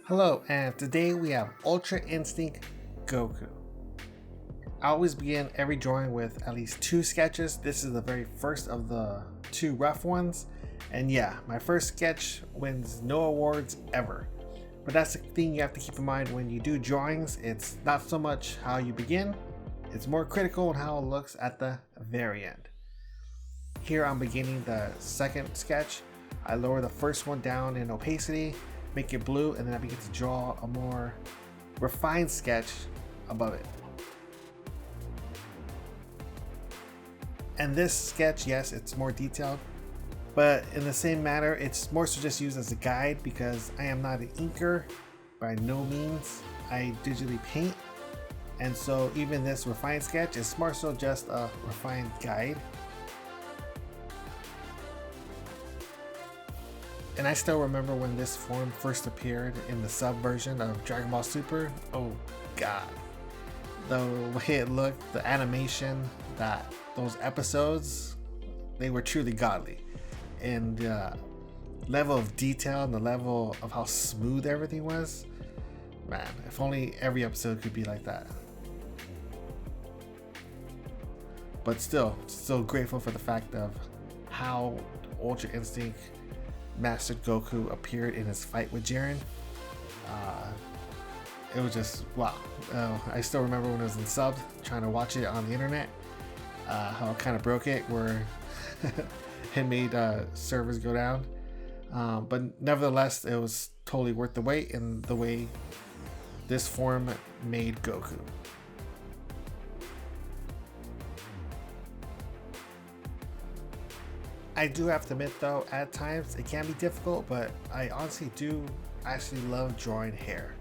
Hello, and today we have Ultra Instinct Goku. I always begin every drawing with at least 2 sketches. This is the very first of the 2 rough ones. And yeah, my first sketch wins no awards ever. But that's the thing you have to keep in mind when you do drawings. It's not so much how you begin, it's more critical on how it looks at the very end. Here I'm beginning the second sketch. I lower the first one down in opacity, make it blue, and then I begin to draw a more refined sketch above it. And this sketch, yes, it's more detailed, but in the same manner, it's more so just used as a guide because I am not an inker. By no means. I digitally paint, and so even this refined sketch is more so just a refined guide. And I still remember when this form first appeared in the sub version of Dragon Ball Super. Oh god, the way it looked, the animation, those episodes, they were truly godly. And the level of detail and the level of how smooth everything was, man, if only every episode could be like that. But still grateful for the fact of how Ultra Instinct Mastered Goku appeared in his fight with Jiren. It was just wow. I still remember when I was in sub trying to watch it on the internet, how it kind of broke it, where it made servers go down. But nevertheless, it was totally worth the wait, and the way this form made Goku. I do have to admit though, at times it can be difficult, but I honestly do actually love drawing hair.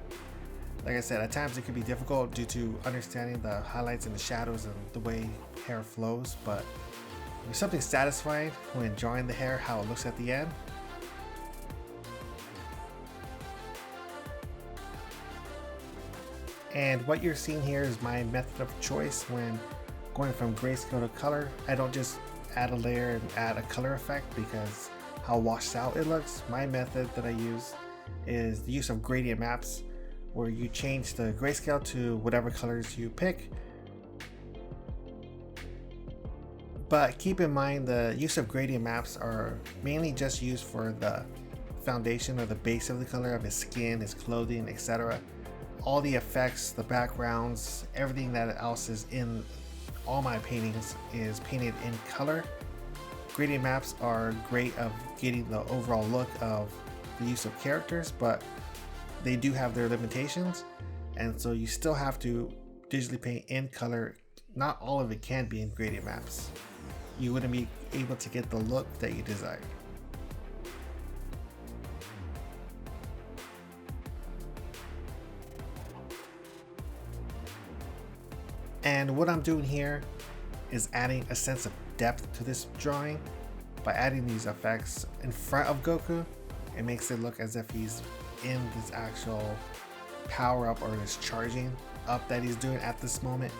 Like I said, at times it can be difficult due to understanding the highlights and the shadows and the way hair flows, but there's something satisfying when drawing the hair, how it looks at the end. And what you're seeing here is my method of choice when going from grayscale to color. I don't just add a layer and add a color effect because how washed out it looks. My method that I use is the use of gradient maps, where you change the grayscale to whatever colors you pick. But keep in mind, the use of gradient maps are mainly just used for the foundation or the base of the color of his skin, his clothing, etc. All the effects, the backgrounds, everything that else is in all my paintings is painted in color. Gradient maps are great of getting the overall look of the use of characters, but they do have their limitations, and so you still have to digitally paint in color. Not all of it can be in gradient maps. You wouldn't be able to get the look that you desire. And what I'm doing here is adding a sense of depth to this drawing by adding these effects in front of Goku. It makes it look as if he's in this actual power up or this charging up that he's doing at this moment.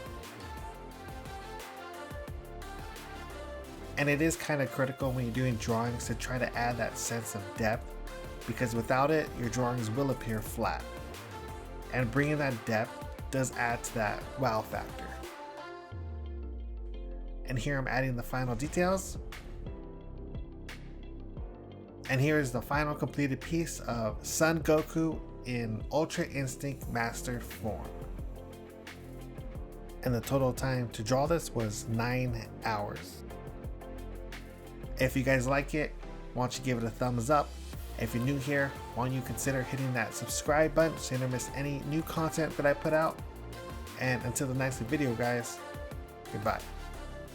And it is kind of critical when you're doing drawings to try to add that sense of depth, because without it, your drawings will appear flat. And bringing that depth does add to that wow factor. And here I'm adding the final details. And here is the final completed piece of Son Goku in Ultra Instinct Master form. And the total time to draw this was 9 hours. If you guys like it, why don't you give it a thumbs up? If you're new here, why don't you consider hitting that subscribe button so you don't miss any new content that I put out. And until the next video, guys, goodbye.